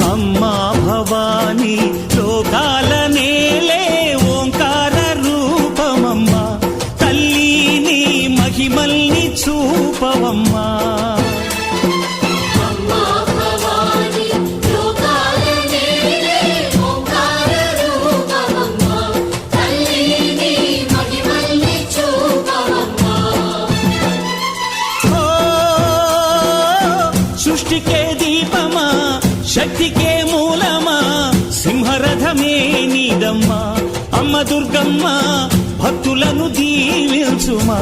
అమ్మా భవానీ లోకాల నేలే ఓంకార రూపమమ్మా తల్లి నీ మహిమల్ని చూపవమ్మా సృష్టికే దీపమా శక్తికే మూలమా సింహరథమే నీదమ్మా అమ్మ దుర్గమ్మ భక్తులను దీవించుమా